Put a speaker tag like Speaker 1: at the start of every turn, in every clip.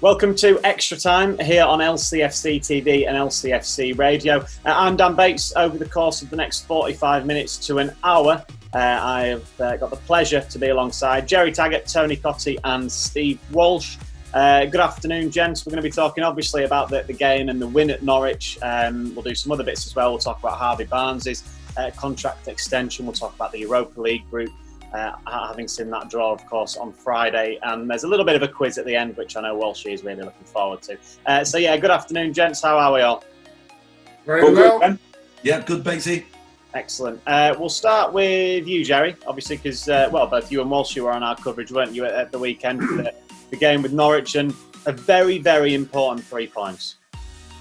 Speaker 1: Welcome to Extra Time here on LCFC TV and LCFC Radio. I'm Dan Bates. Over the course of the next 45 minutes to an hour, I have got the pleasure to be alongside Gerry, Taggart, Tony Cottee and Steve Walsh. Good afternoon, gents. We're going to be talking obviously about the game and the win at Norwich. We'll do some other bits as well. We'll talk about Harvey Barnes's contract extension. We'll talk about the Europa League group. Having seen that draw, of course, on Friday. And there's a little bit of a quiz at the end, which I know Walsh is really looking forward to. Good afternoon, gents. How are we all?
Speaker 2: Very well.
Speaker 3: Good, yeah, good, Batesy.
Speaker 1: Excellent. We'll start with you, Gerry, obviously, because, both you and Walsh, you were on our coverage, weren't you, at the weekend for the game with Norwich, and a very, very important 3 points.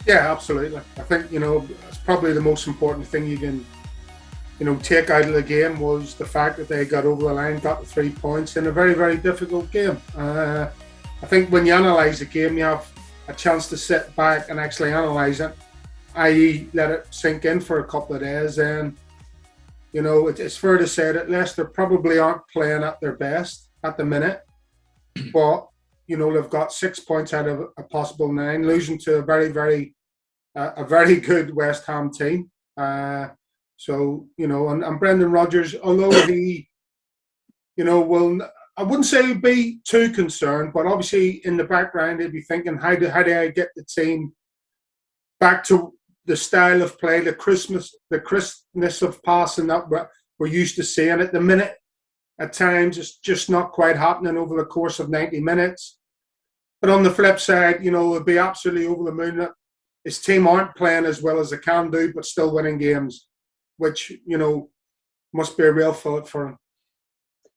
Speaker 2: Yeah, absolutely. I think, it's probably the most important thing you can take out of the game was the fact that they got over the line, got the 3 points in a very, very difficult game. I think when you analyse the game, you have a chance to sit back and actually analyse it, i.e. let it sink in for a couple of days. And, it's fair to say that Leicester probably aren't playing at their best at the minute. But, they've got 6 points out of a possible 9, losing to a very, very good West Ham team. And Brendan Rodgers, although he, I wouldn't say he'd be too concerned, but obviously in the background he'd be thinking, how do I get the team back to the style of play, the crispness of passing that we're used to seeing. At the minute, at times, it's just not quite happening over the course of 90 minutes. But on the flip side, it'd be absolutely over the moon that his team aren't playing as well as they can do, but still winning games, which, must be a real thought for him.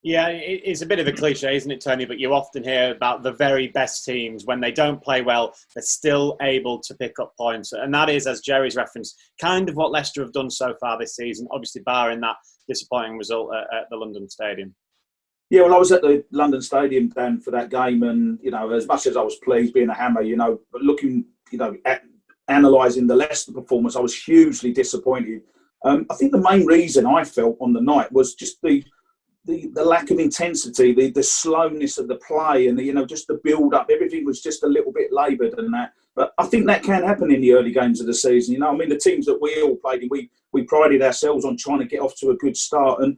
Speaker 1: Yeah, it's a bit of a cliche, isn't it, Tony? But you often hear about the very best teams, when they don't play well, they're still able to pick up points. And that is, as Gerry's referenced, kind of what Leicester have done so far this season, obviously barring that disappointing result at the London Stadium.
Speaker 3: Yeah, well, I was at the London Stadium, Dan, for that game. And, as much as I was pleased being a Hammer, but looking, at analysing the Leicester performance, I was hugely disappointed. I think the main reason I felt on the night was just the lack of intensity, the slowness of the play, and just the build up. Everything was just a little bit laboured and that. But I think that can happen in the early games of the season. The teams that we all played in, we prided ourselves on trying to get off to a good start. And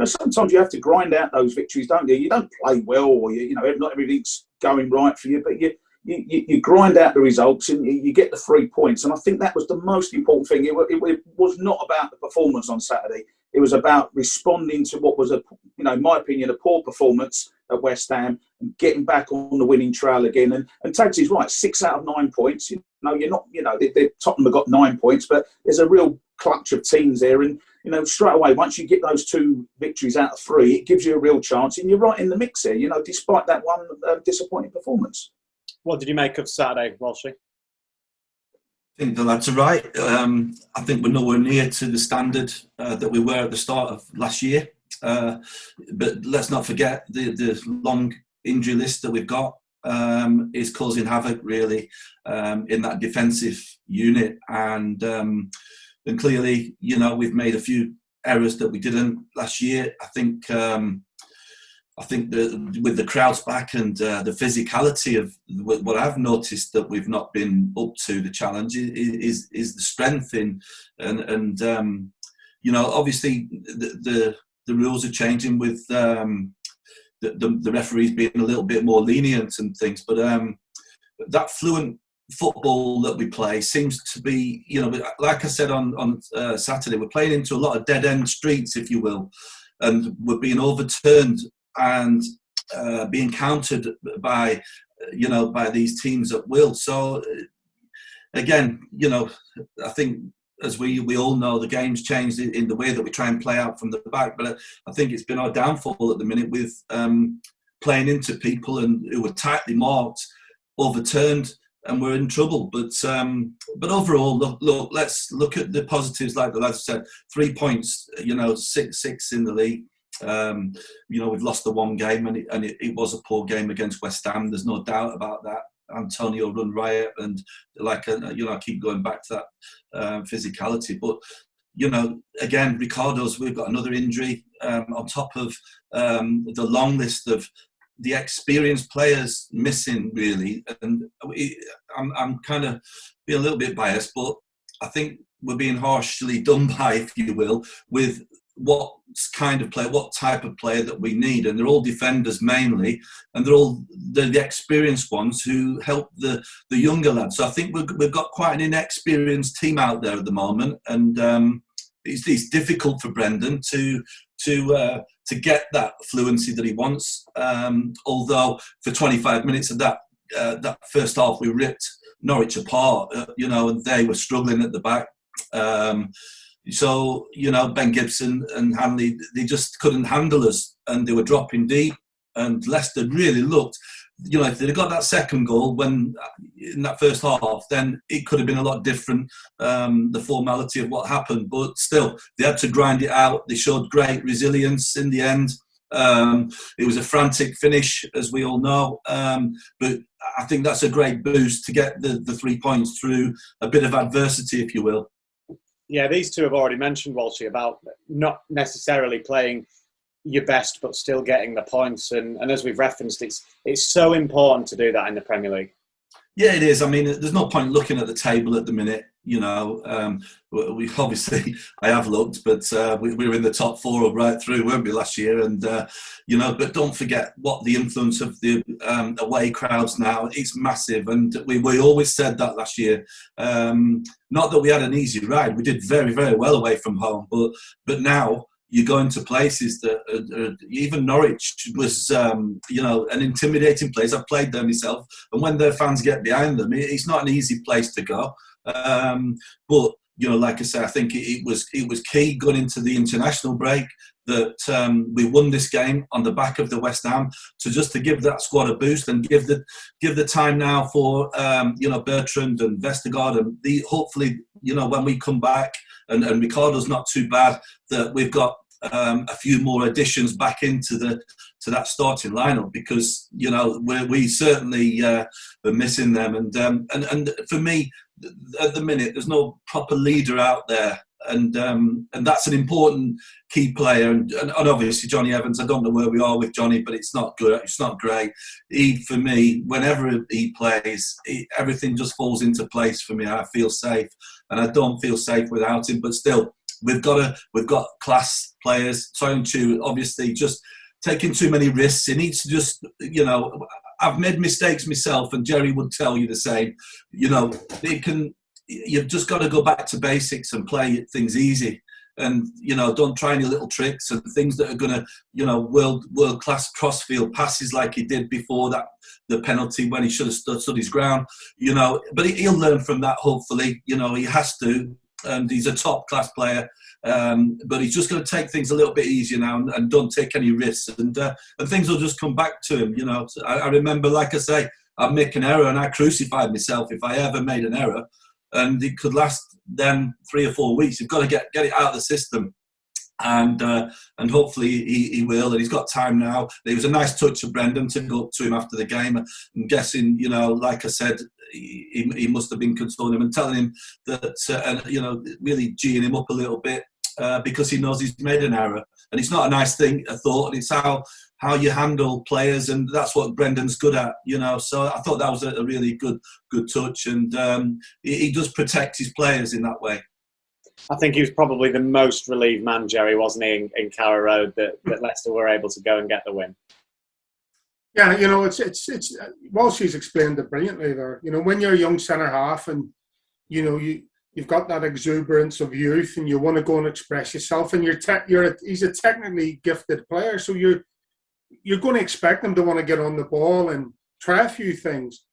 Speaker 3: sometimes you have to grind out those victories, don't you? You don't play well, or not everything's going right for you, but you grind out the results and you get the 3 points. And I think that was the most important thing. It was not about the performance on Saturday. It was about responding to what was, in my opinion, a poor performance at West Ham and getting back on the winning trail again. And Tags is right, 6 out of 9 points. You're not, Tottenham have got 9 points, but there's a real clutch of teams there. And, straight away, once you get those 2 victories out of 3, it gives you a real chance. And you're right in the mix here, despite that one disappointing performance.
Speaker 1: What did you make of Saturday, Walshy?
Speaker 4: I think the lads are right. I think we're nowhere near to the standard that we were at the start of last year. But let's not forget the long injury list that we've got is causing havoc, really, in that defensive unit. And clearly, we've made a few errors that we didn't last year. I think with the crowds back and the physicality of what I've noticed that we've not been up to the challenge is the strength in and obviously the rules are changing with the referees being a little bit more lenient and things, but that fluent football that we play seems to be, like I said on Saturday, we're playing into a lot of dead end streets, if you will, and we're being overturned and being countered by these teams at will. So again, I think as we all know, the game's changed in the way that we try and play out from the back. But I think it's been our downfall at the minute with playing into people and who were tightly marked, overturned, and we're in trouble. But overall, look, let's look at the positives. Like the lads said, 3 points. 6 in the league. We've lost the one game, and it was a poor game against West Ham. There's no doubt about that. Antonio run riot, and I keep going back to that physicality. But again, Ricardo's, we've got another injury on top of the long list of the experienced players missing really, and I'm kind of be a little bit biased, but I think we're being harshly done by, if you will, with what kind of player, what type of player that we need, and they're all defenders mainly, and they're all the experienced ones who help the younger lads. So I think we've got quite an inexperienced team out there at the moment, and it's difficult for Brendan to get that fluency that he wants. Although for 25 minutes of that first half, we ripped Norwich apart, and they were struggling at the back. So, Ben Gibson and Hanley, they just couldn't handle us, and they were dropping deep. And Leicester really looked, if they'd have got that second goal in that first half, then it could have been a lot different, the formality of what happened. But still, they had to grind it out. They showed great resilience in the end. It was a frantic finish, as we all know. But I think that's a great boost to get the 3 points through a bit of adversity, if you will.
Speaker 1: Yeah, these two have already mentioned, Walshy, about not necessarily playing your best, but still getting the points. And as we've referenced, it's so important to do that in the Premier League. Yeah,
Speaker 4: it is. I mean, there's no point looking at the table at the minute. We obviously, I have looked, but we were in the top four right through, weren't we, last year? And, but don't forget what the influence of the away crowds now, it's massive. And we always said that last year. Not that we had an easy ride. We did very, very well away from home. But now you go into places that even Norwich was, an intimidating place. I've played there myself. And when their fans get behind them, it's not an easy place to go. But like I say, I think it was key going into the international break that we won this game on the back of the West Ham to give that squad a boost and give the time now for Bertrand and Vestergaard and hopefully when we come back and Ricardo's not too bad, that we've got a few more additions back into that starting lineup, because we certainly are missing them, and for me at the minute there's no proper leader out there, and that's an important key player, and obviously Johnny Evans, I don't know where we are with Johnny, but it's not good, it's not great. For me, whenever he plays, everything just falls into place for me. I feel safe, and I don't feel safe without him, but still we've got class players. Soyuncu obviously just taking too many risks. He needs to just, I've made mistakes myself, and Gerry would tell you the same. You've just got to go back to basics and play things easy, and don't try any little tricks and things that are going to, world class crossfield passes like he did before the penalty when he should have stood his ground. But he'll learn from that. Hopefully, he has to. And he's a top-class player, but he's just going to take things a little bit easier now and don't take any risks, and things will just come back to him. So I remember, like I say, I'd make an error and I crucified myself if I ever made an error, and it could last then 3 or 4 weeks. You've got to get it out of the system, and hopefully he will, and he's got time now. It was a nice touch of Brendan to go up to him after the game. I'm guessing, like I said, he must have been consoling him and telling him that, really geeing him up a little bit, because he knows he's made an error. And it's not a nice thing, a thought, and it's how you handle players, and that's what Brendan's good at, So I thought that was a really good touch, and he does protect his players in that way.
Speaker 1: I think he was probably the most relieved man, Gerry, wasn't he, in Carrow Road, that Leicester were able to go and get the win.
Speaker 2: Yeah, it's Walshy's explained it brilliantly there. When you're a young centre half and you've got that exuberance of youth and you want to go and express yourself, and he's a technically gifted player, so you're going to expect him to want to get on the ball and try a few things.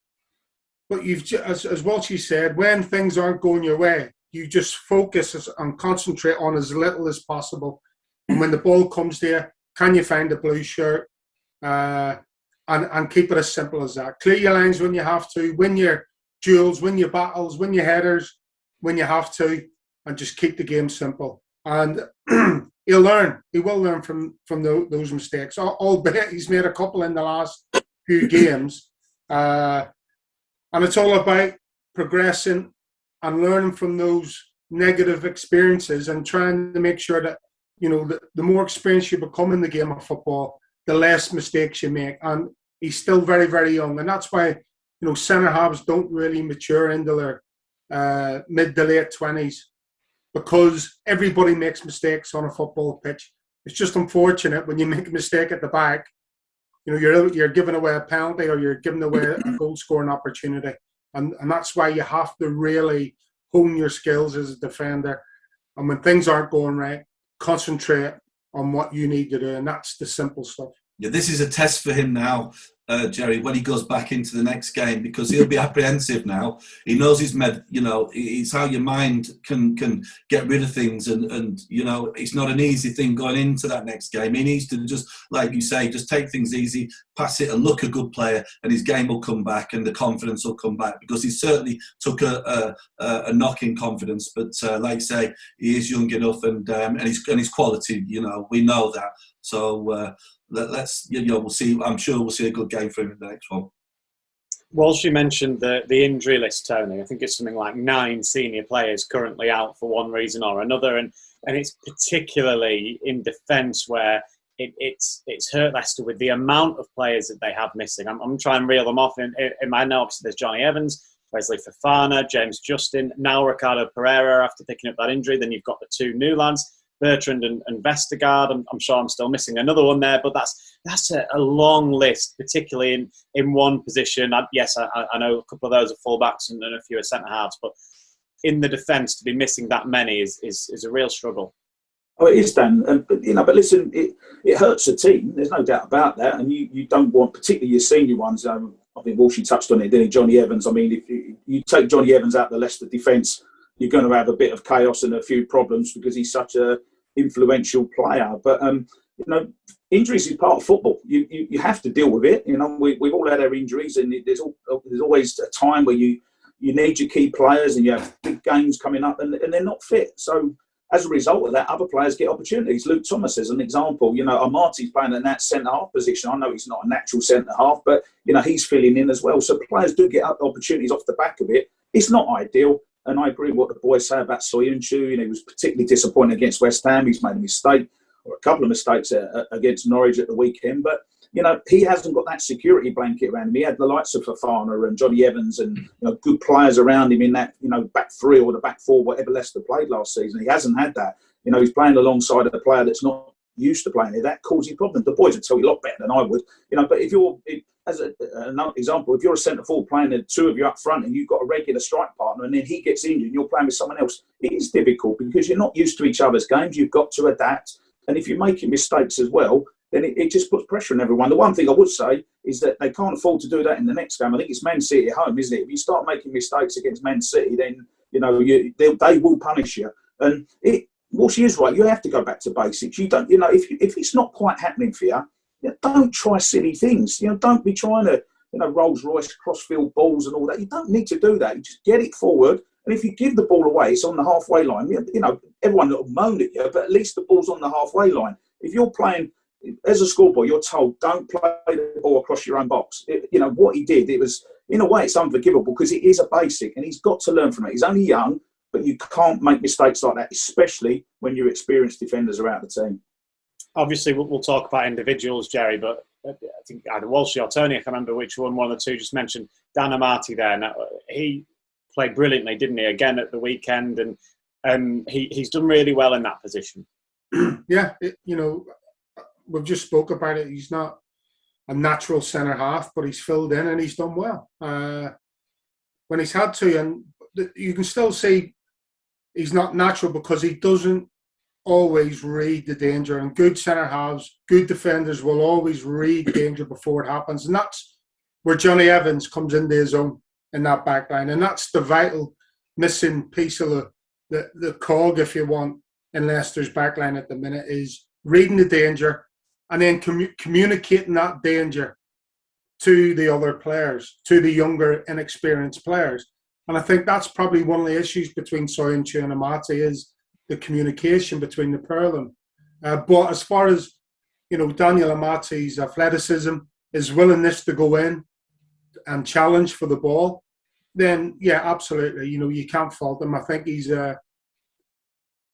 Speaker 2: But as Walshy said, when things aren't going your way, you just focus and concentrate on as little as possible. And when the ball comes to you, can you find a blue shirt? And keep it as simple as that. Clear your lines when you have to, win your duels, win your battles, win your headers when you have to, and just keep the game simple. And he'll learn. He will learn from those mistakes. Albeit he's made a couple in the last few games. And it's all about progressing and learning from those negative experiences and trying to make sure that, the more experience you become in the game of football, the less mistakes you make. And he's still very, very young. And that's why, centre halves don't really mature into their mid to late 20s, because everybody makes mistakes on a football pitch. It's just unfortunate when you make a mistake at the back, you're giving away a penalty or you're giving away a goal scoring opportunity. And that's why you have to really hone your skills as a defender. And when things aren't going right, concentrate on what you need to do. And that's the simple stuff.
Speaker 4: Yeah, this is a test for him now, Gerry, when he goes back into the next game, because he'll be apprehensive now. He knows it's how your mind can get rid of things, and it's not an easy thing going into that next game. He needs to just, like you say, just take things easy, pass it and look a good player, and his game will come back and the confidence will come back, because he certainly took a knock in confidence. But like you say, he is young enough, and his quality, we know that. So let's we'll see. I'm sure we'll see a good game for him in the next one.
Speaker 1: Walsh, you mentioned the injury list, Tony. I think it's something like 9 senior players currently out for one reason or another, and it's particularly in defence where it's hurt Leicester with the amount of players that they have missing. I'm trying to reel them off. In my notes, obviously there's Johnny Evans, Wesley Fofana, James Justin, now Ricardo Pereira after picking up that injury. Then you've got the 2 new lads, Bertrand and Vestergaard. I'm sure I'm still missing another one there, but that's a long list, particularly in one position. I know a couple of those are full-backs and a few are centre-halves, but in the defence, to be missing that many is a real struggle.
Speaker 3: Oh, it is, Dan. But listen, it hurts the team. There's no doubt about that. And you don't want, particularly your senior ones. I think Walsh touched on it, didn't he? Johnny Evans. I mean, if you take Johnny Evans out of the Leicester defence, you're going to have a bit of chaos and a few problems because he's such a influential player. But injuries is part of football. You have to deal with it. We've all had our injuries, and there's always a time where you need your key players, and you have big games coming up, and they're not fit. So as a result of that, other players get opportunities. Luke Thomas is an example. Amati's playing in that centre half position. I know he's not a natural centre half, but he's filling in as well. So players do get opportunities off the back of it. It's not ideal. And I agree with what the boys say about Soyuncu. He was particularly disappointed against West Ham. He's made a mistake, or a couple of mistakes against Norwich at the weekend. But, he hasn't got that security blanket around him. He had the likes of Fofana and Johnny Evans and good players around him in that, back 3 or the back 4, whatever Leicester played last season. He hasn't had that. He's playing alongside a player that's not used to playing it. That causes problems. The boys would tell you a lot better than I would. But if you're... As another example, if you're a centre forward playing the 2 of you up front and you've got a regular strike partner and then he gets injured and you're playing with someone else, it is difficult because you're not used to each other's games. You've got to adapt. And if you're making mistakes as well, then it just puts pressure on everyone. The one thing I would say is that they can't afford to do that in the next game. I think it's Man City at home, isn't it? If you start making mistakes against Man City, then they will punish you. And Walsh is right. You have to go back to basics. You don't, if it's not quite happening for you, don't try silly things. Don't be trying to, Rolls Royce crossfield balls and all that. You don't need to do that. You just get it forward, and if you give the ball away, it's on the halfway line. Everyone will moan at you, but at least the ball's on the halfway line. If you're playing as a schoolboy, you're told don't play the ball across your own box. What he did, it was in a way it's unforgivable because it is a basic, and he's got to learn from it. He's only young, but you can't make mistakes like that, especially when your experienced defenders are out of the team.
Speaker 1: Obviously, we'll talk about individuals, Gerry, but I think either Walsh or Tony, I can't remember which one of the two just mentioned Dan Amati there. Now, he played brilliantly, didn't he, again at the weekend, and he's done really well in that position.
Speaker 2: Yeah, we've just spoke about it. He's not a natural centre half, but he's filled in and he's done well. When he's had to, and you can still see he's not natural because he doesn't always read the danger, and good centre halves, good defenders will always read danger before it happens, and that's where Johnny Evans comes into his own in that back line, and that's the vital missing piece of the cog, if you want, in Leicester's back line at the minute, is reading the danger and then communicating that danger to the other players, to the younger, inexperienced players. And I think that's probably one of the issues between Soyuncu and Amati is the communication between the pair of them. But as far as, Daniel Amati's athleticism, his willingness to go in and challenge for the ball, then, yeah, absolutely. You can't fault him. I think he's a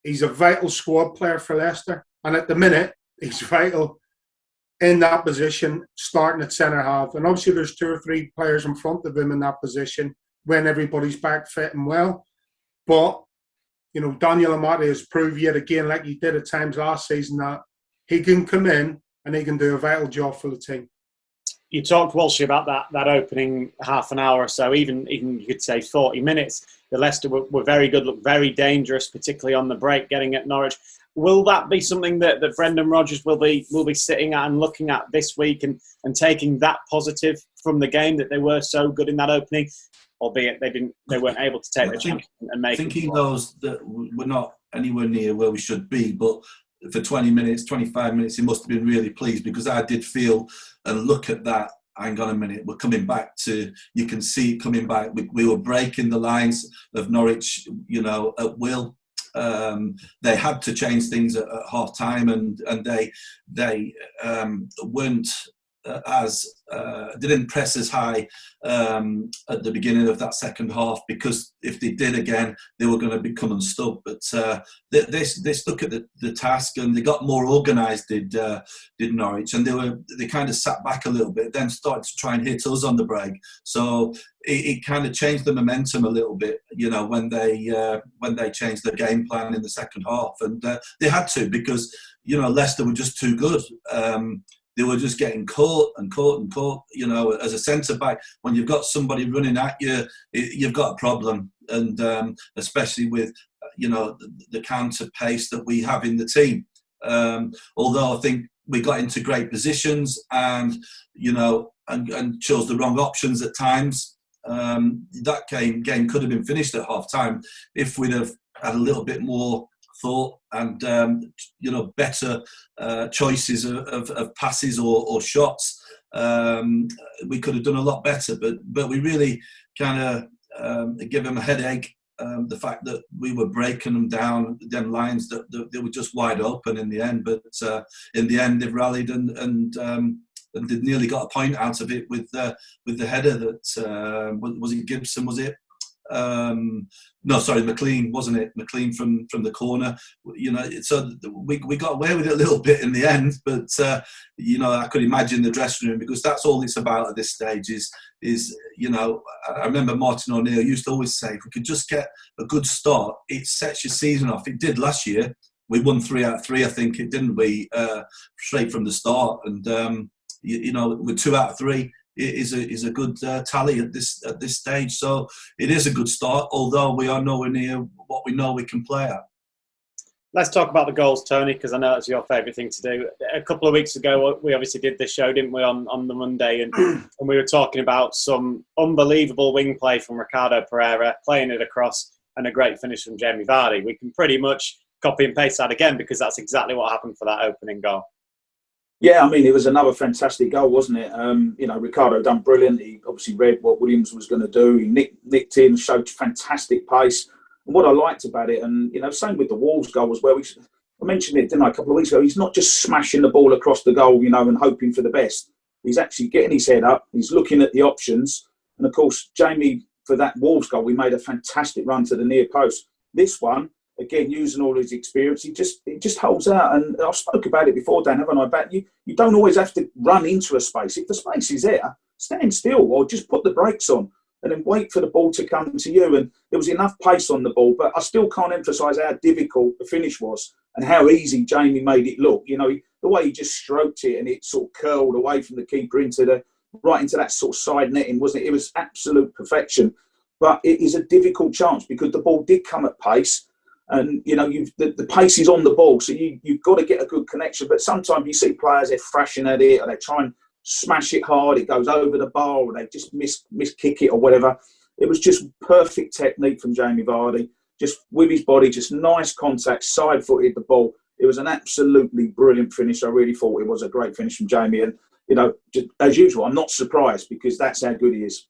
Speaker 2: vital squad player for Leicester. And at the minute, he's vital in that position, starting at centre half. And obviously there's 2 or 3 players in front of him in that position when everybody's back fit and well. But, you know, Daniel Amati has proved yet again, like he did at times last season, that he can come in and he can do a vital job for the team.
Speaker 1: You talked, Walsh, about that opening half an hour or so, even you could say 40 minutes. The Leicester were very good, looked very dangerous, particularly on the break, getting at Norwich. Will that be something that Brendan Rodgers will be sitting at and looking at this week and taking that positive from the game, that they were so good in that opening, albeit they weren't able to take the chance and make it?
Speaker 4: I think he knows that we're not anywhere near where we should be, but for 20 minutes, 25 minutes, he must have been really pleased, because I did feel and look at that. Hang on a minute, we're coming back to, you can see it coming back. We were breaking the lines of Norwich, you know, at will. They had to change things at half time, and they weren't didn't press as high at the beginning of that second half, because if they did again, they were going to become unstuck. But they stuck at the task, and they got more organised. Did Norwich, and they kind of sat back a little bit, then started to try and hit us on the break. So it kind of changed the momentum a little bit, you know, when they changed their game plan in the second half, and they had to, because, you know, Leicester were just too good. They were just getting caught. You know, as a centre-back, when you've got somebody running at you, you've got a problem. And especially with, you know, the counter pace that we have in the team. Although I think we got into great positions and, you know, and chose the wrong options at times. That game could have been finished at half-time if we'd have had a little bit more thought and you know, better choices of passes or shots. We could have done a lot better, but we really kind of give them a headache. The fact that we were breaking them down, them lines that they were just wide open in the end. But in the end, they've rallied and they nearly got a point out of it with the header that was it Gibson? Was it? No, sorry, McLean, wasn't it? McLean from the corner. You know, so we got away with it a little bit in the end, but you know, I could imagine the dressing room, because that's all it's about at this stage. Is you know, I remember Martin O'Neill used to always say, if we could just get a good start, it sets your season off. It did last year. We won 3 out of 3, I think, didn't we? Straight from the start, and you know, with 2 out of 3. Is a good tally at this stage. So it is a good start, although we are nowhere near what we know we can play at.
Speaker 1: Let's talk about the goals, Tony, because I know it's your favourite thing to do. A couple of weeks ago, we obviously did this show, didn't we, on the Monday, and we were talking about some unbelievable wing play from Ricardo Pereira, playing it across, and a great finish from Jamie Vardy. We can pretty much copy and paste that again, because that's exactly what happened for that opening goal.
Speaker 3: Yeah, I mean, it was another fantastic goal, wasn't it? You know, Ricardo done brilliant. He obviously read what Williams was going to do. He nicked in, showed fantastic pace. And what I liked about it, and, you know, same with the Wolves goal as well. I mentioned it, didn't I, a couple of weeks ago. He's not just smashing the ball across the goal, you know, and hoping for the best. He's actually getting his head up. He's looking at the options. And, of course, Jamie, for that Wolves goal, we made a fantastic run to the near post. This one, again, using all his experience, it just holds out. And I spoke about it before, Dan, haven't I? But you don't always have to run into a space. If the space is there, stand still or just put the brakes on and then wait for the ball to come to you. And there was enough pace on the ball, but I still can't emphasise how difficult the finish was and how easy Jamie made it look. You know, the way he just stroked it and it sort of curled away from the keeper right into that sort of side netting, wasn't it? It was absolute perfection. But it is a difficult chance because the ball did come at pace. And, you know, the pace is on the ball, so you've got to get a good connection. But sometimes you see players, they're thrashing at it, or they try and smash it hard, it goes over the bar, or they just miss kick it or whatever. It was just perfect technique from Jamie Vardy, just with his body, just nice contact, side-footed the ball. It was an absolutely brilliant finish. I really thought it was a great finish from Jamie. And, you know, just, as usual, I'm not surprised because that's how good he is.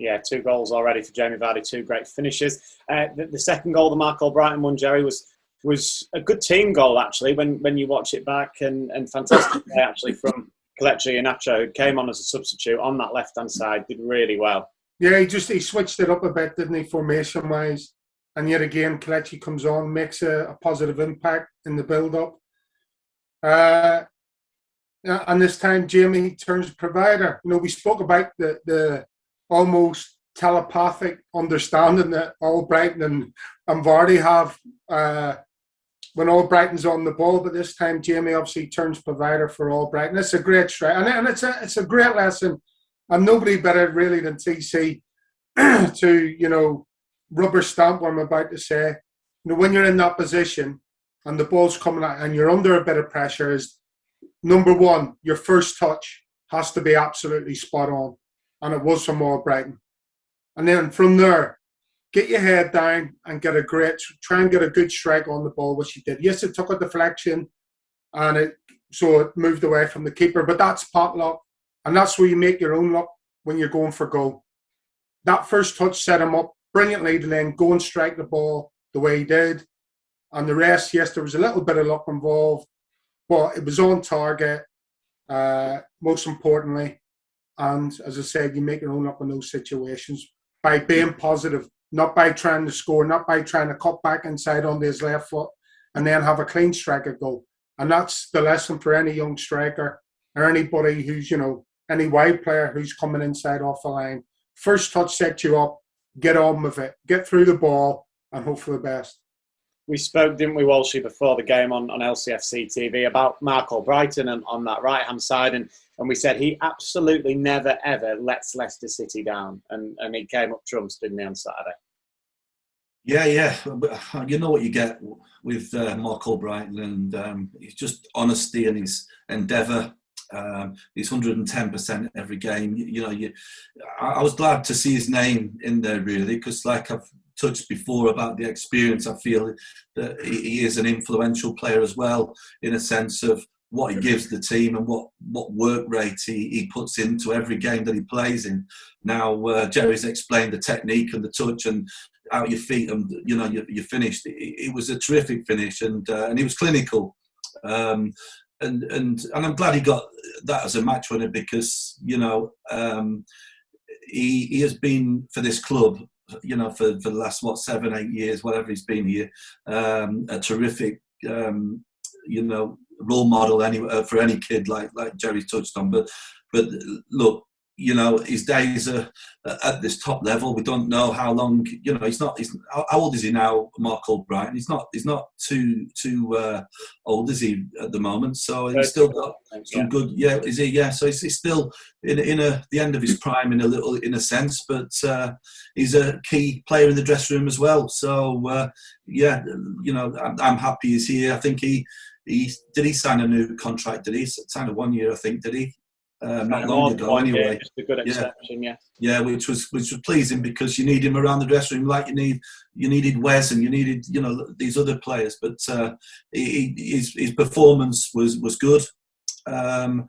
Speaker 1: Yeah, 2 goals already for Jamie Vardy, 2 great finishes. The second goal, the Mark Albrighton one, Gerry, was a good team goal, actually, when you watch it back, and fantastic play, actually, from Kelechi Iheanacho, who came on as a substitute on that left-hand side, did really well.
Speaker 2: Yeah, he switched it up a bit, didn't he, formation-wise? And yet again, Kelechi comes on, makes a positive impact in the build-up. And this time, Jamie turns provider. We spoke about the almost telepathic understanding that Albrighton and Vardy have when Albrighton's on the ball. But this time, Jamie obviously turns provider for Albrighton. It's a great strike, and it's a great lesson. And nobody better really than TC to rubber stamp what I'm about to say. When you're in that position and the ball's coming out and you're under a bit of pressure, is number one, your first touch has to be absolutely spot on. And it was from Albrighton. And then from there, get your head down and try and get a good strike on the ball, which he did. Yes, it took a deflection and so it moved away from the keeper, but that's pot luck. And that's where you make your own luck when you're going for goal. That first touch set him up brilliantly to then go and strike the ball the way he did. And the rest, yes, there was a little bit of luck involved, but it was on target, most importantly. And as I said, you make your own luck in those situations by being positive, not by trying to score, not by trying to cut back inside onto his left foot and then have a clean strike at goal. And that's the lesson for any young striker or anybody who's, any wide player who's coming inside off the line. First touch sets you up, get on with it, get through the ball and hope for the best.
Speaker 1: We spoke, didn't we, Walshy, before the game on LCFC TV about Mark Albrighton and on that right-hand side, and we said he absolutely never, ever lets Leicester City down, and he came up trumps, didn't he, on Saturday?
Speaker 4: Yeah. You know what you get with Mark Albrighton, and it's just honesty and his endeavour. He's 110% every game. I was glad to see his name in there, really, because like I've touched before about the experience, I feel that he is an influential player as well, in a sense of what he gives the team and what work rate he puts into every game that he plays in. Now, Gerry's explained the technique and the touch and out your feet, and you're finished. It was a terrific finish, and he was clinical. And I'm glad he got that as a match winner, because he has been for this club, for the last 7-8 years, whatever he's been here, a terrific role model for any kid, like Gerry touched on. But look, his days are at this top level. We don't know how long. How old is he now, Mark Albrighton? He's not too old, is he, at the moment? So he's still got some good. Yeah, is he? Yeah. So he's still in the end of his prime in a sense, but he's a key player in the dressing room as well. So I'm happy he's here. I think he did he sign a new contract? Did he sign a 1 year? I think, did he? Not long ago, anyway.
Speaker 1: Just a good exception, yeah.
Speaker 4: Yeah, which was pleasing, because you need him around the dressing room, like you needed Wes and you needed these other players. But his performance was good, and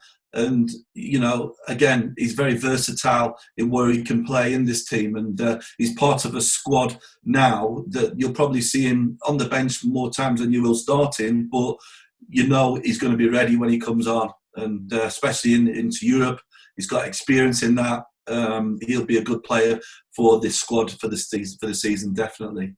Speaker 4: again, he's very versatile in where he can play in this team, and he's part of a squad now that you'll probably see him on the bench more times than you will starting, but he's going to be ready when he comes on. And especially into Europe, he's got experience in that. He'll be a good player for this squad for the season, definitely.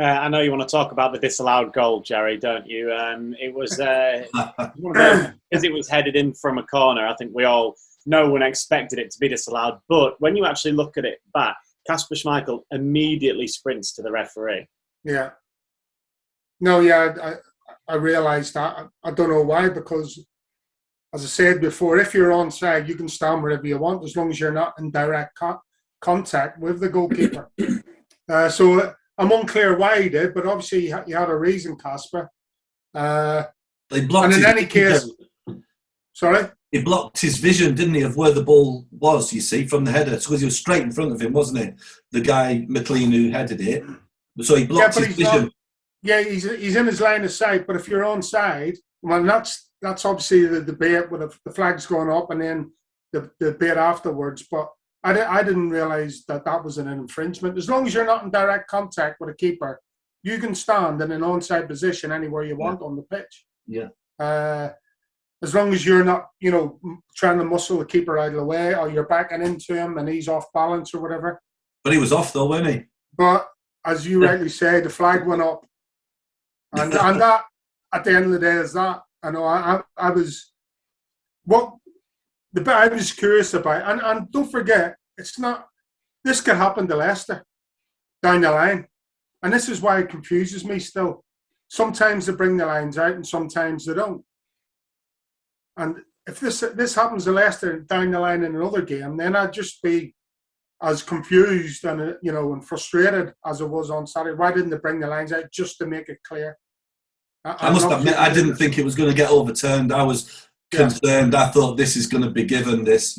Speaker 1: I know you want to talk about the disallowed goal, Gerry, don't you? It was because it was headed in from a corner. I think no one expected it to be disallowed. But when you actually look at it back, Kasper Schmeichel immediately sprints to the referee.
Speaker 2: Yeah. No, yeah, I realised that. I don't know why, because, as I said before, if you're onside, you can stand wherever you want, as long as you're not in direct contact with the goalkeeper. So I'm unclear why he did, but obviously he had a reason, Kasper.
Speaker 4: They blocked.
Speaker 2: And in any case, sorry?
Speaker 4: He blocked his vision, didn't he, of where the ball was, you see, from the header. Because he was straight in front of him, wasn't it? The guy, McLean, who headed it. So he blocked his vision.
Speaker 2: He's in his line of sight, but if you're onside, well, that's obviously the debate with the flags going up and then the debate afterwards. But I didn't realise that was an infringement. As long as you're not in direct contact with a keeper, you can stand in an onside position anywhere you want on the pitch.
Speaker 4: Yeah.
Speaker 2: As long as you're not, trying to muscle the keeper out of the way, or you're backing into him and he's off balance or whatever.
Speaker 4: But he was off though, wasn't he?
Speaker 2: But as you rightly say, the flag went up, and that at the end of the day is that. I know I was what the bit I was curious about, and don't forget, it's not. This could happen to Leicester down the line, and this is why it confuses me still. Sometimes they bring the lines out, and sometimes they don't. And if this happens to Leicester down the line in another game, then I'd just be as confused and and frustrated as I was on Saturday. Why didn't they bring the lines out just to make it clear?
Speaker 4: I must admit, I didn't think it was going to get overturned. I was concerned. I thought this is going to be given this,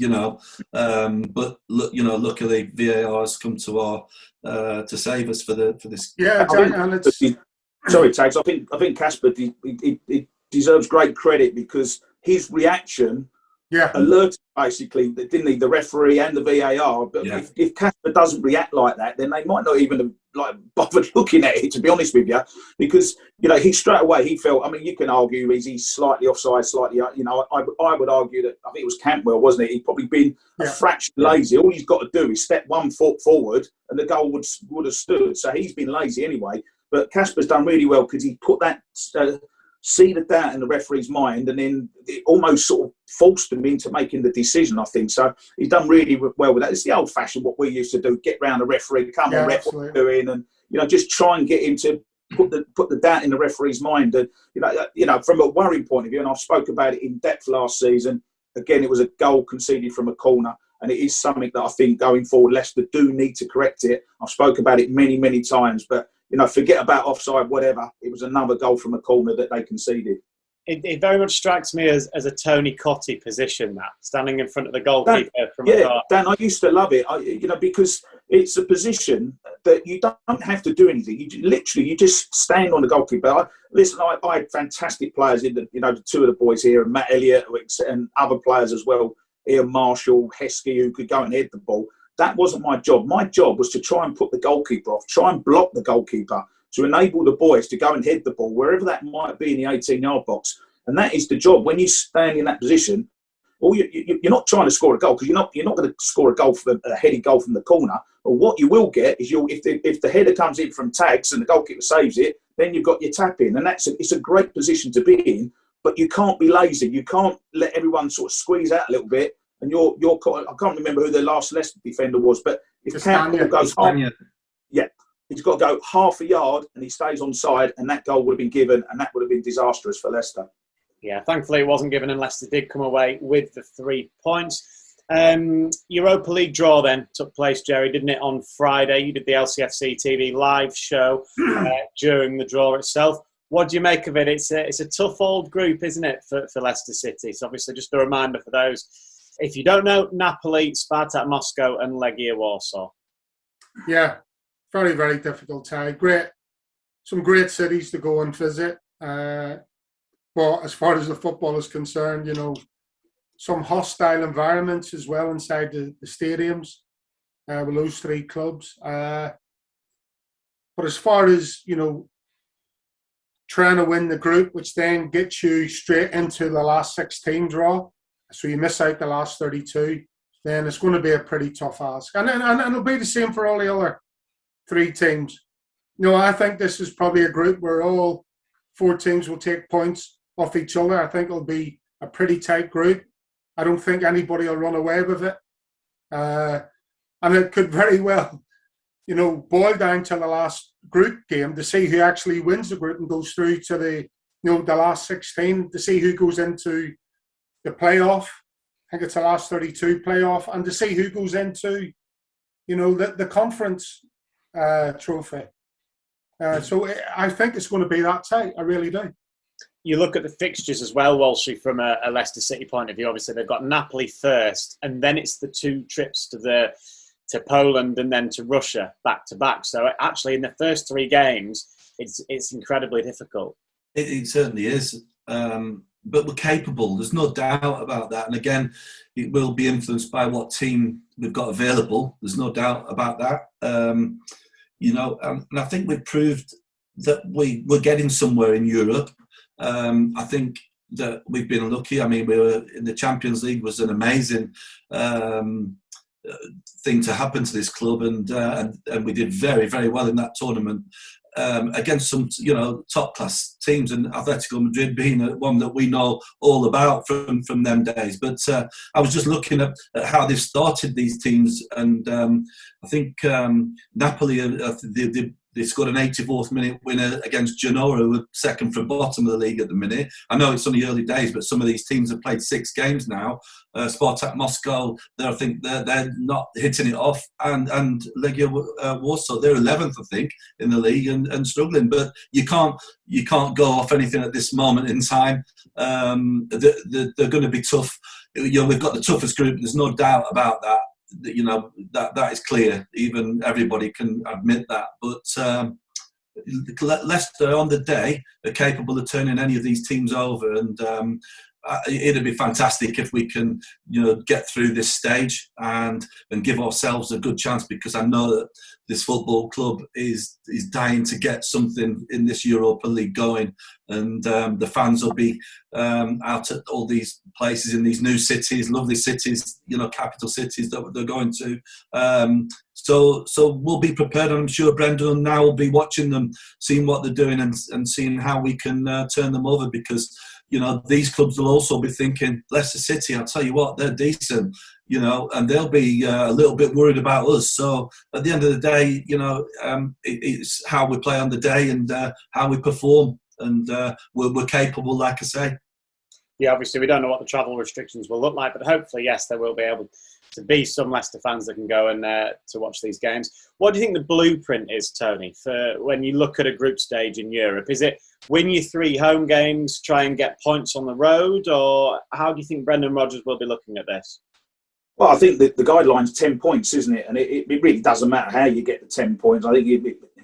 Speaker 4: but luckily VAR has come to our to save us for this.
Speaker 2: Yeah, exactly.
Speaker 3: Sorry, Tags. I think Casper he deserves great credit because his reaction alerted basically, didn't he, the referee and the VAR. But if Casper doesn't react like that, then they might not even have bothered looking at it, to be honest with you, because he straight away he felt. I mean, you can argue he's slightly offside, slightly. I would argue that I think it was Cantwell, wasn't it? He'd probably been a fraction lazy. All he's got to do is step 1 foot forward, and the goal would have stood. So he's been lazy anyway. But Casper's done really well because he put that seed of doubt in the referee's mind, and then it almost sort of forced him into making the decision, I think. So he's done really well with that. It's the old-fashioned what we used to do: get round the referee, come on, ref, what you're doing, and just try and get him to put the doubt in the referee's mind. And from a worrying point of view, and I've spoke about it in depth last season. Again, it was a goal conceded from a corner, and it is something that I think going forward, Leicester do need to correct it. I've spoke about it many, many times, but forget about offside, whatever. It was another goal from a corner that they conceded.
Speaker 1: It very much strikes me as a Tony Cottee position, that standing in front of the goalkeeper from afar.
Speaker 3: Dan, I used to love it. Because it's a position that you don't have to do anything. You just stand on the goalkeeper. I had fantastic players in the two of the boys here, and Matt Elliott and other players as well. Ian Marshall, Heskey, who could go and head the ball. That wasn't my job. My job was to try and put the goalkeeper off, try and block the goalkeeper, to enable the boys to go and head the ball, wherever that might be in the 18-yard box. And that is the job. When you stand in that position, you're not trying to score a goal, because you're not going to score a headed goal from the corner. But what you will get is if the header comes in from Tags and the goalkeeper saves it, then you've got your tap in. And it's a great position to be in, but you can't be lazy. You can't let everyone sort of squeeze out a little bit. And I can't remember who the last Leicester defender was, but if Campbell goes he's got to go half a yard and he stays onside, and that goal would have been given, and that would have been disastrous for Leicester.
Speaker 1: Yeah, thankfully it wasn't given, and Leicester did come away with the 3 points. Europa League draw then took place, Gerry, didn't it, on Friday? You did the LCFC TV live show during the draw itself. What do you make of it? It's a tough old group, isn't it, for Leicester City? So obviously just a reminder for those. If you don't know, Napoli, Spartak Moscow and Legia Warsaw.
Speaker 2: Yeah, very, very difficult tie. Some great cities to go and visit. But as far as the football is concerned, some hostile environments as well inside the stadiums with those 3 clubs. But as far as, trying to win the group, which then gets you straight into the last 16 draw, so you miss out the last 32, then it's going to be a pretty tough ask. And it'll be the same for all the other 3 teams. I think this is probably a group where all 4 teams will take points off each other. I think it'll be a pretty tight group. I don't think anybody will run away with it. And it could very well, boil down to the last group game to see who actually wins the group and goes through to the last 16, to see who goes into the playoff. I think it's the last 32 playoff, and to see who goes into, the conference trophy. So I think it's going to be that tight. I really do.
Speaker 1: You look at the fixtures as well, Walshy, from a Leicester City point of view. Obviously, they've got Napoli first, and then it's the 2 trips to Poland and then to Russia back to back. So actually, in the first 3 games, it's incredibly difficult.
Speaker 4: It certainly is. But we're capable. There's no doubt about that. And again, it will be influenced by what team we've got available. There's no doubt about that. And I think we've proved that we're getting somewhere in Europe. I think that we've been lucky. I mean, we were in the Champions League, was an amazing thing to happen to this club, and we did very, very well in that tournament. against some, top class teams, and Atletico Madrid being one that we know all about from them days. But I was just looking at how they've started these teams, and I think Napoli, they scored an 84th minute winner against Genoa, who are second from bottom of the league at the minute. I know it's only early days, but some of these teams have played 6 games now. Spartak Moscow, I think they're not hitting it off, and Legia Warsaw, they're 11th, I think, in the league and struggling. But you can't go off anything at this moment in time. They're going to be tough. We've got the toughest group. There's no doubt about that. That is clear. Even everybody can admit that. But Leicester on the day are capable of turning any of these teams over, and it'd be fantastic if we can, get through this stage and give ourselves a good chance, because I know that this football club is dying to get something in this Europa League going, and the fans will be out at all these places in these new cities, lovely cities, capital cities that they're going to. So we'll be prepared, and I'm sure Brendan now will be watching them, seeing what they're doing, and seeing how we can turn them over, because these clubs will also be thinking, Leicester City, I'll tell you what, they're decent, and they'll be a little bit worried about us. So at the end of the day, it's how we play on the day and how we perform, and we're capable, like I say.
Speaker 1: Yeah, obviously we don't know what the travel restrictions will look like, but hopefully, yes, there will be able to be some Leicester fans that can go and to watch these games. What do you think the blueprint is, Tony, for when you look at a group stage in Europe? Is it win your 3 home games, try and get points on the road, or how do you think Brendan Rodgers will be looking at this?
Speaker 3: Well, I think that the guideline's 10 points, isn't it? And it really doesn't matter how you get the 10 points. I think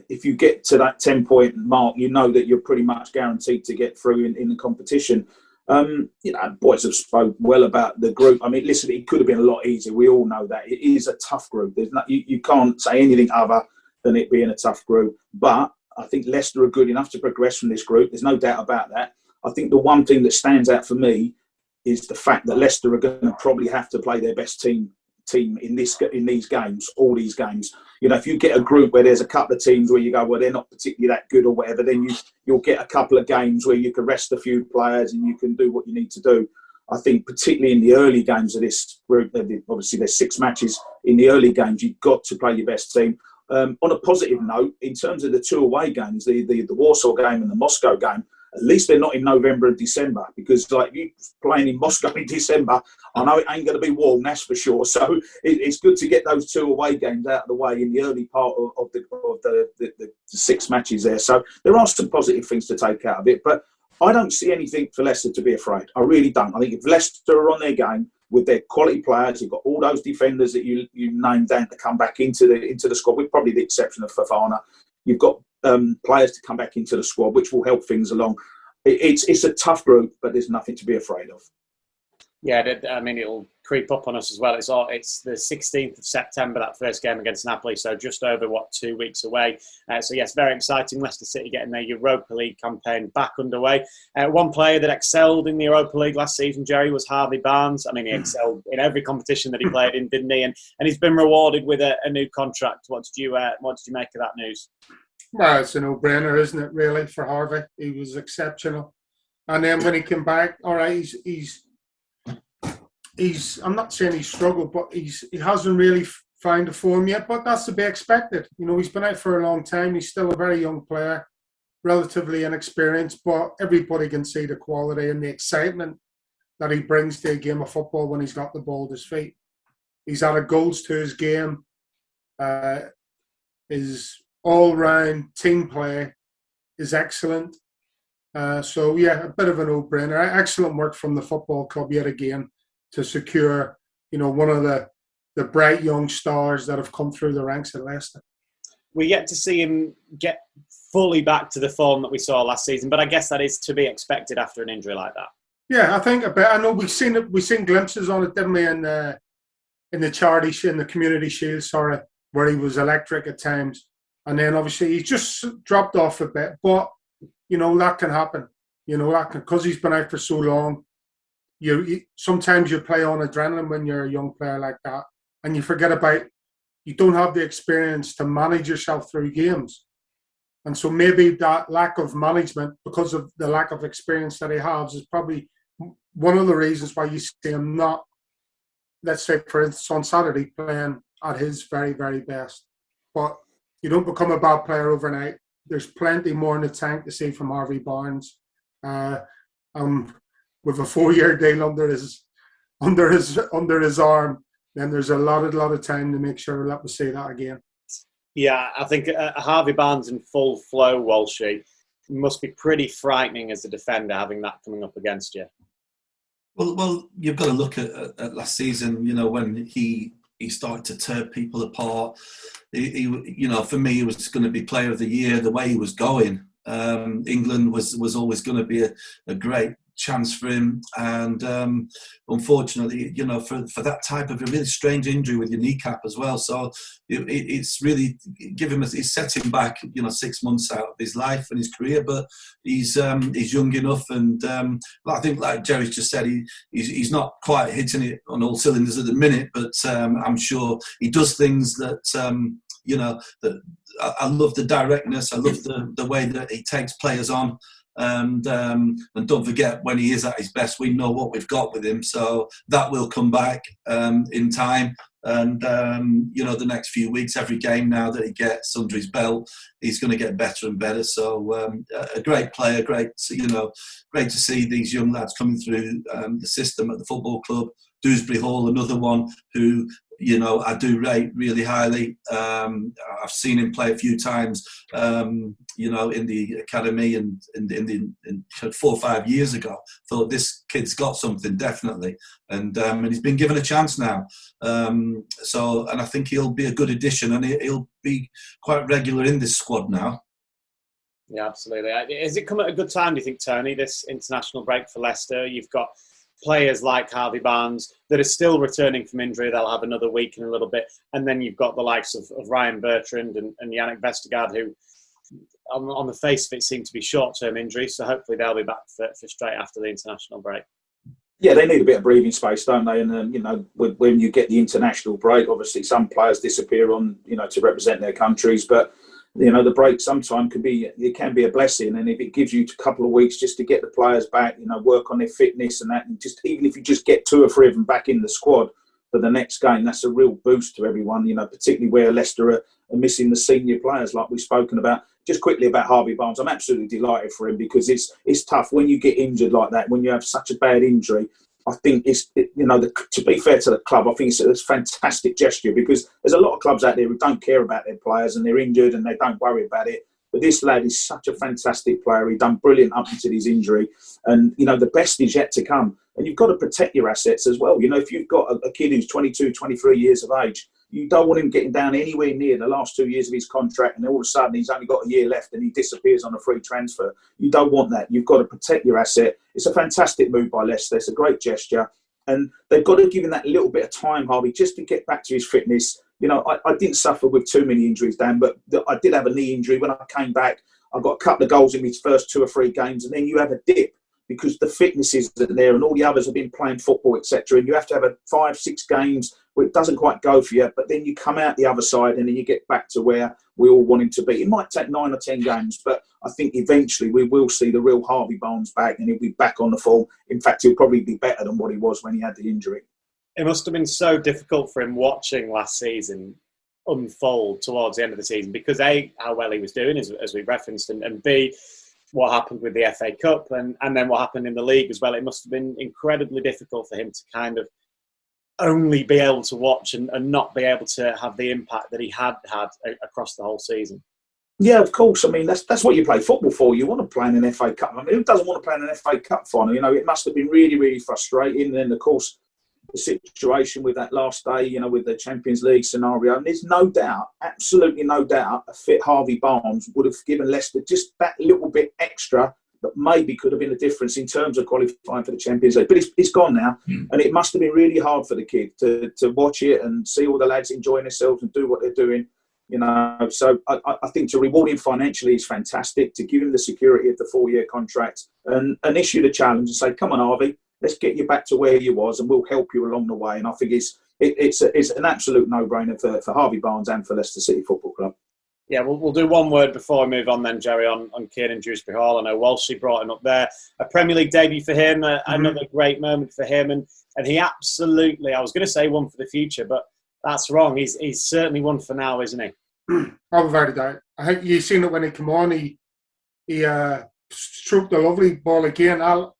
Speaker 3: if you get to that 10-point mark, you know that you're pretty much guaranteed to get through in the competition. Boys have spoke well about the group. I mean, listen, it could have been a lot easier. We all know that. It is a tough group. You can't say anything other than it being a tough group. But I think Leicester are good enough to progress from this group. There's no doubt about that. I think the one thing that stands out for me is the fact that Leicester are going to probably have to play their best team in these games, all these games. If you get a group where there's a couple of teams where you go, well, they're not particularly that good or whatever, then you'll get a couple of games where you can rest a few players and you can do what you need to do. I think particularly in the early games of this group, obviously there's 6 matches. In the early games, you've got to play your best team. On a positive note, in terms of the 2 away games, the Warsaw game and the Moscow game, at least they're not in November and December, because like you playing in Moscow in December, I know it ain't going to be warm, that's for sure. So it's good to get those 2 away games out of the way in the early part of the 6 matches there. So there are some positive things to take out of it, but I don't see anything for Leicester to be afraid. I really don't. I think if Leicester are on their game with their quality players, you've got all those defenders that you named down to come back into the squad, with probably the exception of Fofana. You've got players to come back into the squad, which will help things along. It's a tough group, but there's nothing to be afraid of. Yeah,
Speaker 1: I mean, it'll creep up on us as well. It's the 16th of September, that first game against Napoli, so just over, 2 weeks away. So, yes, very exciting. Leicester City getting their Europa League campaign back underway. One player that excelled in the Europa League last season, Gerry, was Harvey Barnes. I mean, he excelled in every competition that he played in, didn't he? And he's been rewarded with a new contract. What did you make of that news?
Speaker 2: Well, it's a no-brainer, isn't it, really, for Harvey? He was exceptional. And then when he came back, all right, he's I'm not saying he's struggled, but he hasn't really found a form yet, but that's to be expected. He's been out for a long time. He's still a very young player, relatively inexperienced, but everybody can see the quality and the excitement that he brings to a game of football when he's got the ball at his feet. He's added goals to his game. His all-round team play is excellent. So, yeah, a bit of a no-brainer. Excellent work from the football club yet again to secure, one of the bright young stars that have come through the ranks at Leicester.
Speaker 1: We get to see him get fully back to the form that we saw last season, but I guess that is to be expected after an injury like that.
Speaker 2: Yeah, I think a bit. I know we've seen glimpses on it, didn't we, in the Community Shield, where he was electric at times. And then obviously he's just dropped off a bit, but that can happen. Because he's been out for so long. Sometimes you play on adrenaline when you're a young player like that, and you forget you don't have the experience to manage yourself through games. And so maybe that lack of management, because of the lack of experience that he has, is probably one of the reasons why you see him not, let's say, for instance, on Saturday, playing at his very, very best. But you don't become a bad player overnight. There's plenty more in the tank to see from Harvey Barnes. With a 4-year deal under his arm, then there's a lot of time to make sure that we see that again.
Speaker 1: Yeah, I think Harvey Barnes in full flow, Walshy, must be pretty frightening as a defender having that coming up against you.
Speaker 4: Well, you've got to look at last season. You know, when he started to tear people apart. He you know, for me, he was going to be Player of the Year. The way he was going, England was always going to be a great chance for him, and unfortunately, you know, for that type of a really strange injury with your kneecap as well, so it's really it's set him back, you know, 6 months out of his life and his career. But he's young enough, and I think, like Gerry just said, he's not quite hitting it on all cylinders at the minute, but I'm sure he does things that you know, that I love the directness. I love the way that he takes players on. And don't forget, when he is at his best, we know what we've got with him, so that will come back in time. And you know, the next few weeks, every game now that he gets under his belt, he's going to get better and better. So a great player, great to see these young lads coming through the system at the football club. Dewsbury Hall, another one who, you know, I do rate really highly. I've seen him play a few times, you know, in the academy and in 4 or 5 years ago. Thought this kid's got something, definitely, and he's been given a chance now. And I think he'll be a good addition, and he'll be quite regular in this squad now.
Speaker 1: Yeah, absolutely. Has it come at a good time, do you think, Tony, this international break for Leicester? You've got players like Harvey Barnes that are still returning from injury. They'll have another week in a little bit. And then you've got the likes of Ryan Bertrand and Yannick Vestergaard, who on the face of it seem to be short-term injuries. So hopefully they'll be back for straight after the international break.
Speaker 3: Yeah, they need a bit of breathing space, don't they? And you know, when you get the international break, obviously some players disappear on, you know, to represent their countries, but you know, the break sometimes can be a blessing, and if it gives you a couple of weeks just to get the players back, you know, work on their fitness and that, and just even if you just get 2 or 3 of them back in the squad for the next game, that's a real boost to everyone. You know, particularly where Leicester are missing the senior players, like we've spoken about. Just quickly about Harvey Barnes, I'm absolutely delighted for him, because it's tough when you get injured like that, when you have such a bad injury. I think to be fair to the club, I think it's a fantastic gesture, because there's a lot of clubs out there who don't care about their players and they're injured and they don't worry about it. But this lad is such a fantastic player. He's done brilliant up until his injury, and you know, the best is yet to come. And you've got to protect your assets as well. You know, if you've got a kid who's 22, 23 years of age, you don't want him getting down anywhere near the last 2 years of his contract, and all of a sudden he's only got a year left and he disappears on a free transfer. You don't want that. You've got to protect your asset. It's a fantastic move by Leicester. It's a great gesture. And they've got to give him that little bit of time, Harvey, just to get back to his fitness. You know, I didn't suffer with too many injuries, Dan, but I did have a knee injury. When I came back, I got a couple of goals in his first 2 or 3 games, and then you have a dip because the fitness isn't there, and all the others have been playing football, etc. And you have to have 5, 6 games where it doesn't quite go for you, but then you come out the other side and then you get back to where we all want him to be. It might take 9 or 10 games, but I think eventually we will see the real Harvey Barnes back, and he'll be back on the form. In fact, he'll probably be better than what he was when he had the injury.
Speaker 1: It must have been so difficult for him watching last season unfold towards the end of the season, because A, how well he was doing, as we referenced, and B, what happened with the FA Cup and then what happened in the league as well. It must have been incredibly difficult for him to kind of only be able to watch and not be able to have the impact that he had across the whole season.
Speaker 3: Yeah, of course. I mean, that's what you play football for. You want to play in an FA Cup. I mean, who doesn't want to play in an FA Cup final? You know, it must have been really, really frustrating. And then, of course, the situation with that last day, you know, with the Champions League scenario. And there's no doubt, absolutely no doubt, a fit Harvey Barnes would have given Leicester just that little bit extra that maybe could have been a difference in terms of qualifying for the Champions League. But it's gone now. And it must have been really hard for the kid to watch it and see all the lads enjoying themselves and do what they're doing. You know, so I think to reward him financially is fantastic, to give him the security of the 4-year contract and issue the challenge and say, come on, Harvey, let's get you back to where you was and we'll help you along the way. And I think it's an absolute no-brainer for Harvey Barnes and for Leicester City Football Club.
Speaker 1: Yeah, we'll do one word before we move on then, Gerry, on Kieran Dewsbury Hall. I know Walsh brought him up there. A Premier League debut for him, another great moment for him. And he absolutely, I was going to say one for the future, but that's wrong. He's certainly one for now, isn't he?
Speaker 2: I'm very doubt. I think you've seen it when he came on. He stroked a lovely ball again. A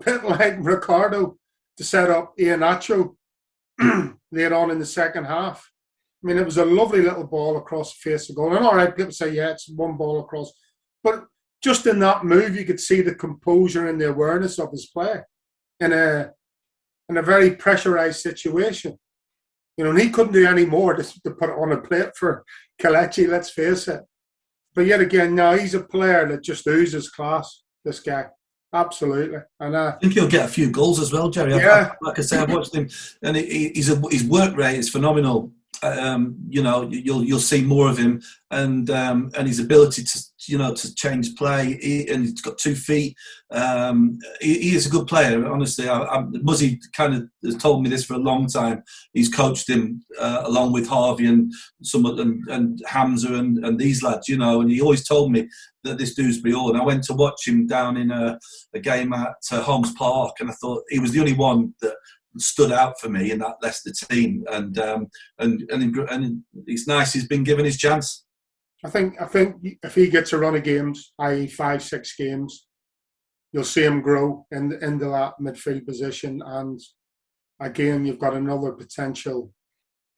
Speaker 2: bit like Ricardo to set up Iheanacho later on in the second half. I mean, it was a lovely little ball across the face of goal. And all right, people say, yeah, it's one ball across. But just in that move, you could see the composure and the awareness of his play in a very pressurised situation. You know, and he couldn't do any more to put it on a plate for Kelechi, let's face it. But yet again, now he's a player that just oozes class, this guy. Absolutely. And
Speaker 4: I think he'll get a few goals as well, Gerry.
Speaker 2: Yeah.
Speaker 4: Like I say, I've watched him, and his work rate is phenomenal. You know, you'll see more of him, and his ability to change play, and he's got 2 feet. He is a good player, honestly. Muzzy kind of has told me this for a long time. He's coached him along with Harvey and and Hamza and these lads, you know, and he always told me that this Dewsbury Hall. And I went to watch him down in a game at Holmes Park, and I thought he was the only one that stood out for me in that Leicester team, and it's nice he's been given his chance.
Speaker 2: I think if he gets a run of games, i.e. 5-6 games, you'll see him grow into that midfield position, and again you've got another potential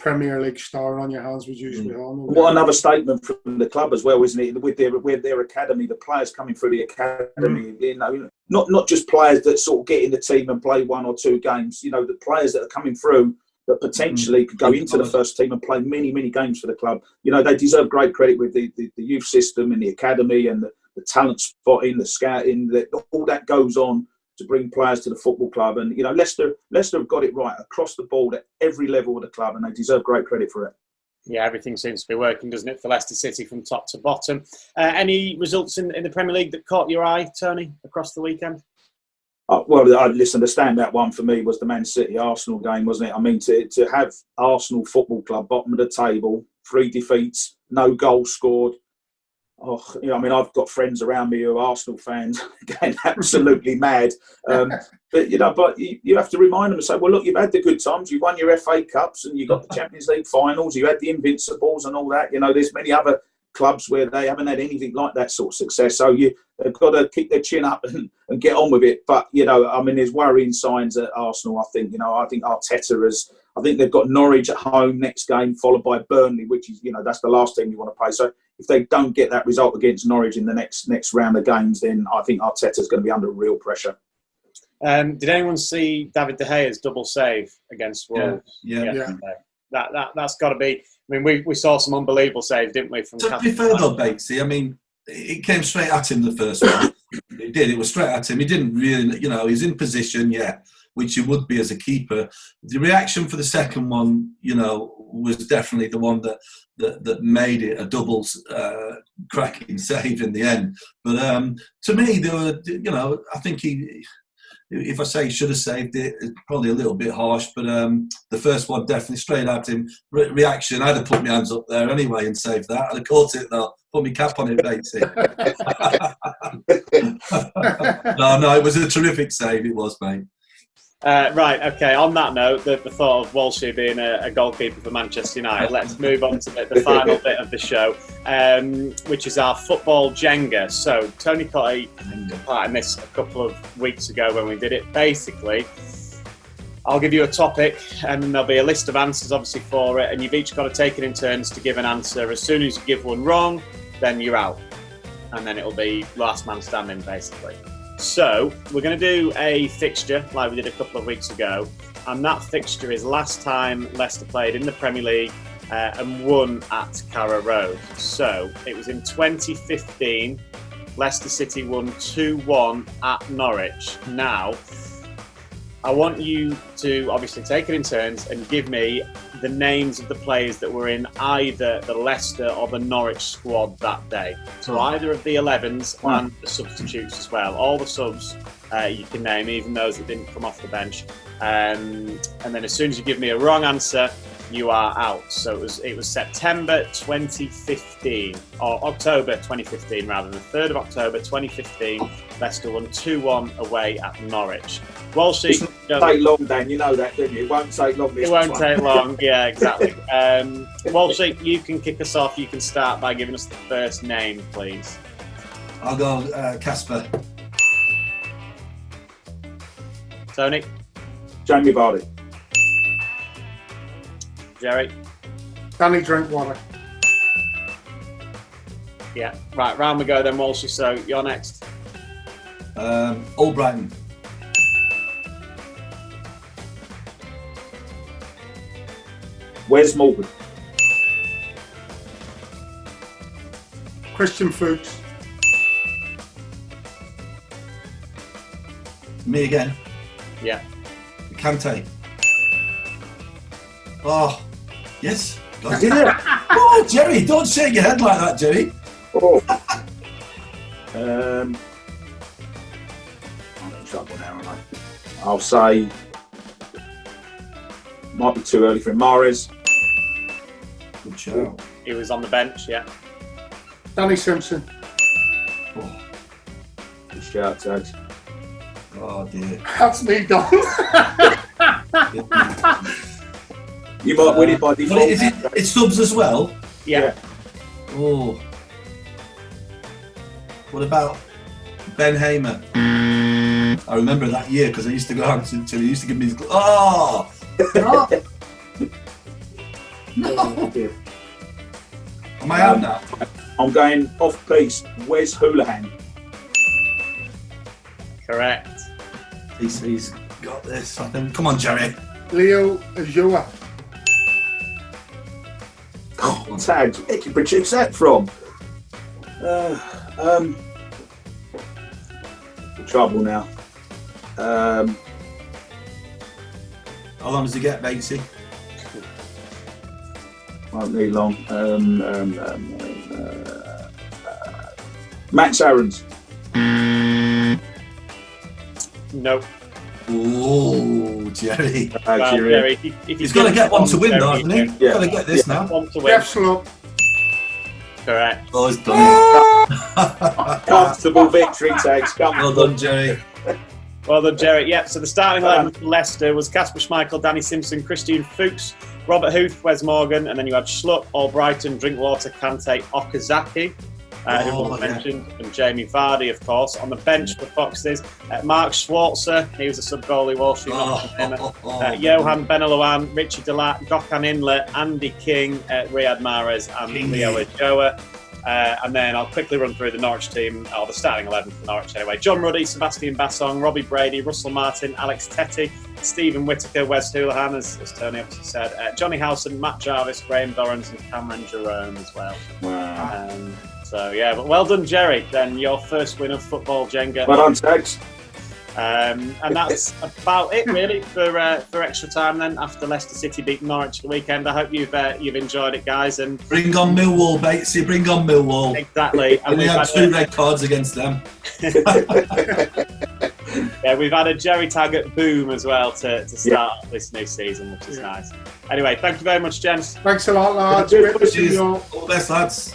Speaker 2: Premier League star on your hands with Dewsbury Hall.
Speaker 3: What another statement from the club as well, isn't it? With their academy, the players coming through the academy, you know, not just players that sort of get in the team and play 1 or 2 games. You know, the players that are coming through that potentially could go into the first team and play many, many games for the club. You know, they deserve great credit with the youth system and the academy and the talent spotting, the scouting, all that goes on to bring players to the football club. And, you know, Leicester have got it right across the board at every level of the club, and they deserve great credit for it.
Speaker 1: Yeah, everything seems to be working, doesn't it, for Leicester City from top to bottom. Any results in the Premier League that caught your eye, Tony, across the weekend?
Speaker 3: Well, listen, the standout one for me was the Man City-Arsenal game, wasn't it? I mean, to have Arsenal Football Club bottom of the table, 3 defeats, no goals scored. Oh, you know, I mean, I've got friends around me who are Arsenal fans getting absolutely mad. But you have to remind them and say, well, look, you've had the good times. You won your FA Cups and you got the Champions League finals. You had the Invincibles and all that. You know, there's many other clubs where they haven't had anything like that sort of success. So they've got to keep their chin up and get on with it. But, you know, I mean, there's worrying signs at Arsenal. I think Arteta I think they've got Norwich at home next game, followed by Burnley, which is, you know, that's the last team you want to play. So if they don't get that result against Norwich in the next round of games, then I think Arteta's going to be under real pressure.
Speaker 1: Did anyone see David De Gea's double save against Wolves?
Speaker 2: Yeah.
Speaker 1: That's got to be. I mean, we saw some unbelievable saves, didn't we? From
Speaker 4: to be fair though, Batesy, I mean, it came straight at him the first one. It did. It was straight at him. He didn't really, you know, he's in position, which you would be as a keeper. The reaction for the second one, you know, was definitely the one that made it a double cracking save in the end. But to me, there were, you know, I think if I say he should have saved it, it's probably a little bit harsh, but the first one definitely straight at him. Reaction, I'd have put my hands up there anyway and saved that. I'd have caught it though. Put my cap on it, Batesy. No, it was a terrific save. It was, mate.
Speaker 1: Right, okay, on that note, the thought of Walsh being a goalkeeper for Manchester United, let's move on to the final bit of the show, which is our football Jenga. So, Tony Cottee took part in this a couple of weeks ago when we did it. Basically, I'll give you a topic and then there'll be a list of answers, obviously, for it, and you've each got to take it in turns to give an answer. As soon as you give one wrong, then you're out. And then it'll be last man standing, basically. So, we're going to do a fixture like we did a couple of weeks ago, and that fixture is last time Leicester played in the Premier League and won at Carrow Road. So, it was in 2015, Leicester City won 2-1 at Norwich. Now, I want you to obviously take it in turns and give me the names of the players that were in either the Leicester or the Norwich squad that day. So either of the 11s and the substitutes as well. All the subs you can name, even those that didn't come off the bench. And then as soon as you give me a wrong answer, you are out. So it was September 2015, or October 2015 rather, the 3rd of October 2015. Leicester won 2-1 away at Norwich. Walshy,
Speaker 3: it won't take long, Dan. You know that, don't you? It won't take long.
Speaker 1: It won't take long. Yeah, exactly. Walshy, you can kick us off. You can start by giving us the first name, please.
Speaker 4: I'll go Casper.
Speaker 1: Tony.
Speaker 3: Jamie Vardy.
Speaker 1: Gerry.
Speaker 2: Danny Drinkwater.
Speaker 1: Yeah. Right, round we go then, Walshy. So you're next.
Speaker 4: Albrighton.
Speaker 3: Wes Morgan.
Speaker 2: Christian Fuchs.
Speaker 4: Me again.
Speaker 1: Yeah.
Speaker 4: Kante. Oh, yes.
Speaker 3: Did it?
Speaker 4: Oh, Gerry, don't shake your head like that, Gerry.
Speaker 3: Oh. I'm in trouble now, aren't I? I'll say, might be too early for him. Mahrez.
Speaker 4: Good shout.
Speaker 1: He was on the bench, yeah.
Speaker 2: Danny Simpson.
Speaker 4: Oh,
Speaker 3: Good shout, Tags.
Speaker 4: oh dear.
Speaker 2: That's me done.
Speaker 3: You might win it by
Speaker 4: Well,
Speaker 3: default.
Speaker 4: is it subs as well?
Speaker 1: Yeah.
Speaker 4: Oh. What about Ben Hamer? I remember that year because I used to go out to he used to give me his. Oh! No! No! Am I out now?
Speaker 3: I'm going off piece. Wes Houlihan.
Speaker 1: Correct.
Speaker 4: He's got this, I think. Come on, Gerry.
Speaker 2: Leo Ajua.
Speaker 3: Oh, Tags. Where can you produce that from? Trouble now.
Speaker 4: How long does he get, Batesy?
Speaker 3: Won't need long. Max Aarons.
Speaker 1: Nope.
Speaker 4: Oh, Gerry.
Speaker 1: Well, Gerry, if
Speaker 4: He's got to get one to win, though, hasn't he?
Speaker 3: Yeah.
Speaker 4: He's got to get this now.
Speaker 1: One to win.
Speaker 2: Jeff Slope.
Speaker 1: Correct.
Speaker 4: Oh, he's done
Speaker 3: Comfortable victory, Tags.
Speaker 4: it. Well done, Gerry.
Speaker 1: Well done, Gerry. Yep, so the starting 11 for Leicester was Kasper Schmeichel, Danny Simpson, Christian Fuchs, Robert Huth, Wes Morgan, and then you had Schlupp, Albrighton, Drinkwater, Kante, Okazaki, who was mentioned, and Jamie Vardy, of course. On the bench for Foxes, Mark Schwarzer, he was a sub-goalie, Walsh, Johan Benelouan, Richie Delat, Gökhan Inler, Andy King, Riyad Mahrez, and Leo Ajua. And then I'll quickly run through the Norwich team, or the starting 11 for Norwich anyway. John Ruddy, Sebastian Bassong, Robbie Brady, Russell Martin, Alex Tettey, Stephen Whittaker, Wes Houlihan, as Tony obviously said, Johnny Howson, Matt Jarvis, Graham Dorrans, and Cameron Jerome as well.
Speaker 3: Wow.
Speaker 1: So yeah, but well done, Gerry. Then your first win of football Jenga.
Speaker 3: Well done, Tags.
Speaker 1: And that's about it really for extra time. Then after Leicester City beat Norwich the weekend, I hope you've enjoyed it, guys. And
Speaker 4: Bring on Millwall, Batesy. Bring on Millwall.
Speaker 1: exactly.
Speaker 4: And we had 2 red cards against them.
Speaker 1: Yeah, we've had a Gerry Taggart boom as well to start this new season, which is nice. Anyway, thank you very much, gents.
Speaker 2: Thanks a lot, lads. Great to see you all.
Speaker 4: All the best, lads.